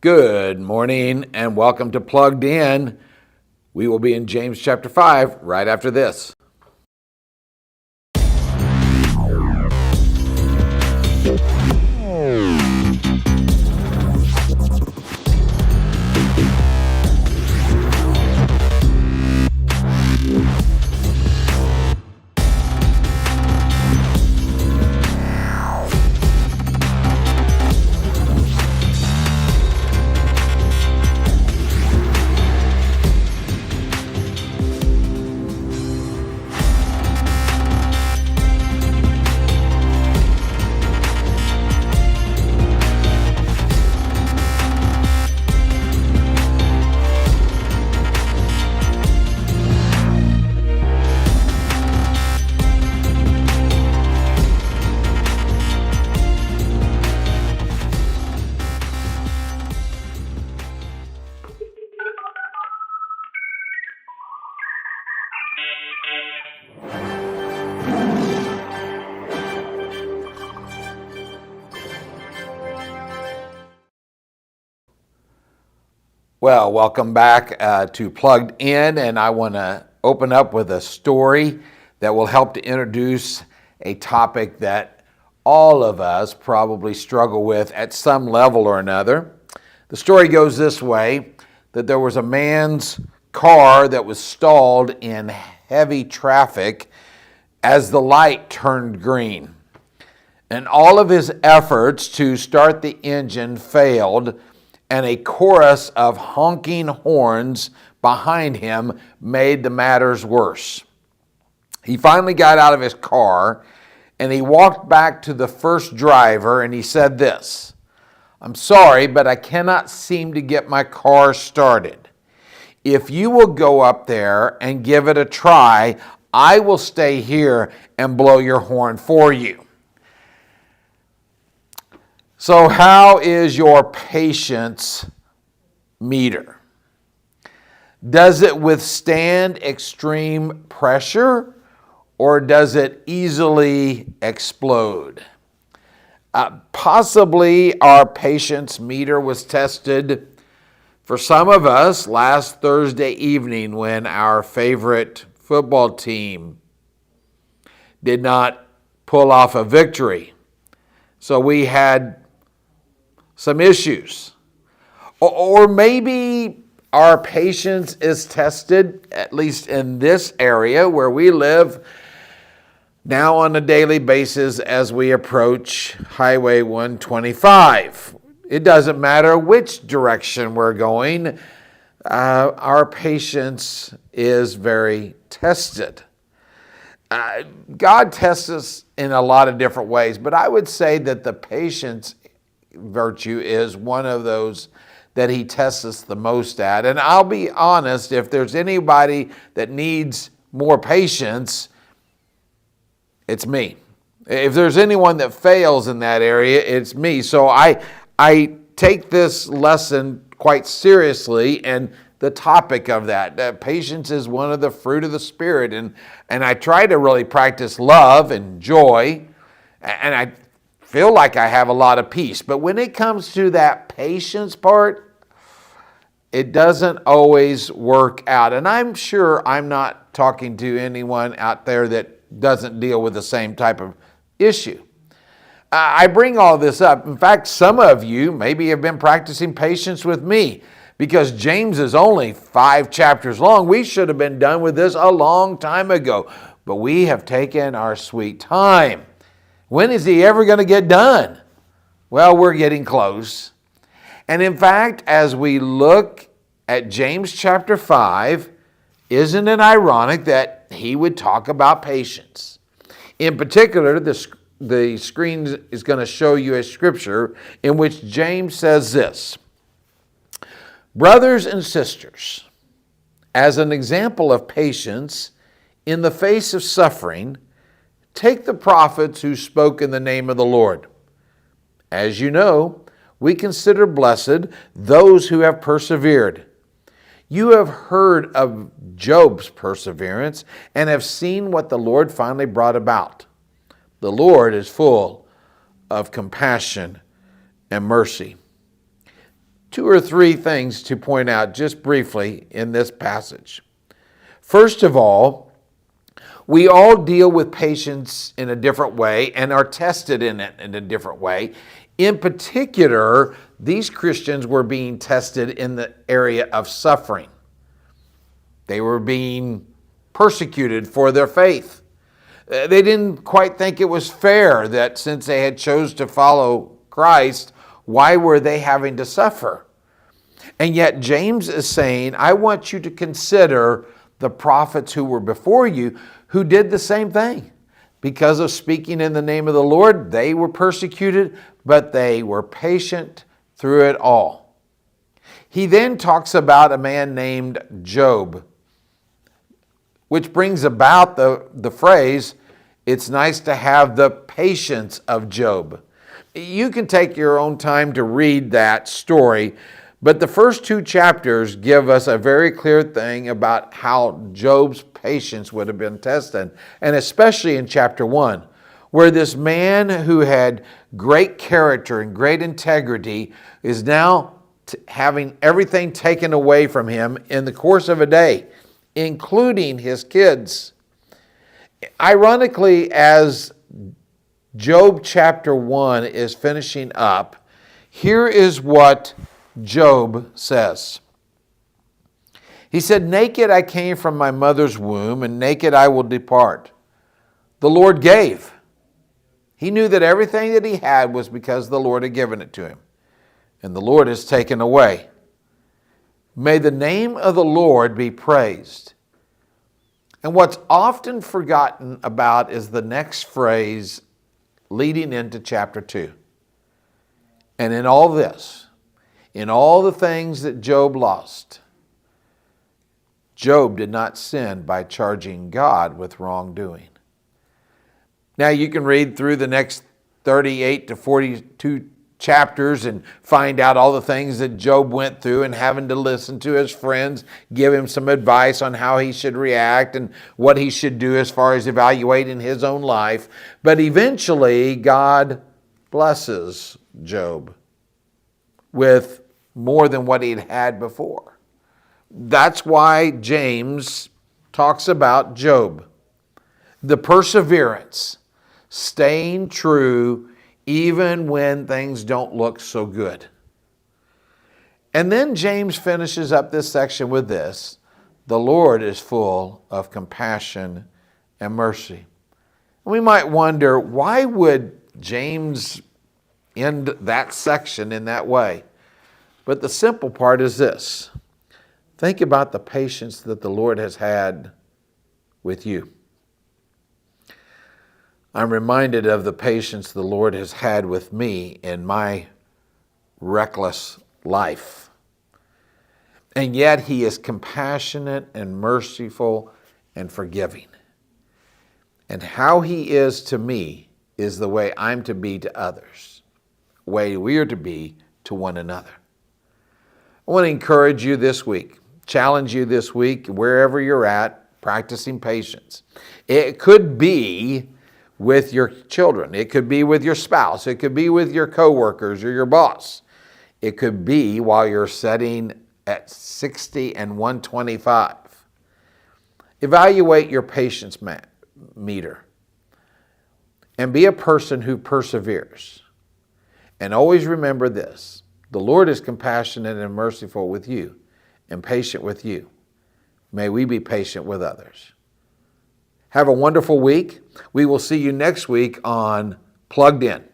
Good morning and welcome to Plugged In. We will be in James chapter 5 right after this. Well, welcome back to Plugged In, and I want to open up with a story that will help to introduce a topic that all of us probably struggle with at some level or another. The story goes this way, that there was a man's car that was stalled in heavy traffic as the light turned green. And all of his efforts to start the engine failed, and a chorus of honking horns behind him made the matters worse. He finally got out of his car and he walked back to the first driver and he said this, "I'm sorry, but I cannot seem to get my car started. If you will go up there and give it a try, I will stay here and blow your horn for you." So how is your patience meter? Does it withstand extreme pressure or does it easily explode? Possibly our patience meter was tested for some of us last Thursday evening when our favorite football team did not pull off a victory. So we had some issues. Or maybe our patience is tested, at least in this area where we live now on a daily basis as we approach Highway 125. It doesn't matter which direction we're going, our patience is very tested. God tests us in a lot of different ways, but I would say that the patience virtue is one of those that he tests us the most at. And I'll be honest, if there's anybody that needs more patience, it's me. If there's anyone that fails in that area, it's me. So I take this lesson quite seriously, and the topic of that patience is one of the fruit of the Spirit. And I try to really practice love and joy, and I feel like I have a lot of peace. But when it comes to that patience part, it doesn't always work out. And I'm sure I'm not talking to anyone out there that doesn't deal with the same type of issue. I bring all this up. In fact, some of you maybe have been practicing patience with me because James is only 5 chapters long. We should have been done with this a long time ago, but we have taken our sweet time. When is he ever going to get done? Well, we're getting close. And in fact, as we look at James chapter 5, isn't it ironic that he would talk about patience? In particular, the screen is going to show you a scripture in which James says this, "Brothers and sisters, as an example of patience in the face of suffering, take the prophets who spoke in the name of the Lord. As you know, we consider blessed those who have persevered. You have heard of Job's perseverance and have seen what the Lord finally brought about. The Lord is full of compassion and mercy." two or three things to point out just briefly in this passage. First of all, we all deal with patience in a different way and are tested in it in a different way. In particular, these Christians were being tested in the area of suffering. They were being persecuted for their faith. They didn't quite think it was fair that since they had chose to follow Christ, why were they having to suffer? And yet James is saying, I want you to consider the prophets who were before you who did the same thing. Because of speaking in the name of the Lord, they were persecuted, but they were patient through it all. He then talks about a man named Job, which brings about the phrase, it's nice to have the patience of Job. You can take your own time to read that story, but the first two chapters give us a very clear thing about how Job's patience would have been tested, and especially in chapter 1, where this man who had great character and great integrity is now having everything taken away from him in the course of a day, including his kids. Ironically, as Job chapter 1 is finishing up, here is what Job says. He said, naked I came from my mother's womb, and naked I will depart. The Lord gave. He knew that everything that he had was because the Lord had given it to him. And the Lord has taken away. May the name of the Lord be praised. And what's often forgotten about is the next phrase leading into chapter 2. And in all this, in all the things that Job lost, Job did not sin by charging God with wrongdoing. Now you can read through the next 38 to 42 chapters and find out all the things that Job went through and having to listen to his friends give him some advice on how he should react and what he should do as far as evaluating his own life. But eventually God blesses Job with more than what he'd had before. That's why James talks about Job, the perseverance, staying true even when things don't look so good. And then James finishes up this section with this: the Lord is full of compassion and mercy. We might wonder, why would James end that section in that way? But the simple part is this: think about the patience that the Lord has had with you. I'm reminded of the patience the Lord has had with me in my reckless life. And yet He is compassionate and merciful and forgiving. And how He is to me is the way I'm to be to others, the way we are to be to one another. I want to encourage you this week, challenge you this week, wherever you're at, practicing patience. It could be with your children. It could be with your spouse. It could be with your coworkers or your boss. It could be while you're sitting at 60 and 125. Evaluate your patience meter and be a person who perseveres. And always remember this: the Lord is compassionate and merciful with you and patient with you. May we be patient with others. Have a wonderful week. We will see you next week on Plugged In.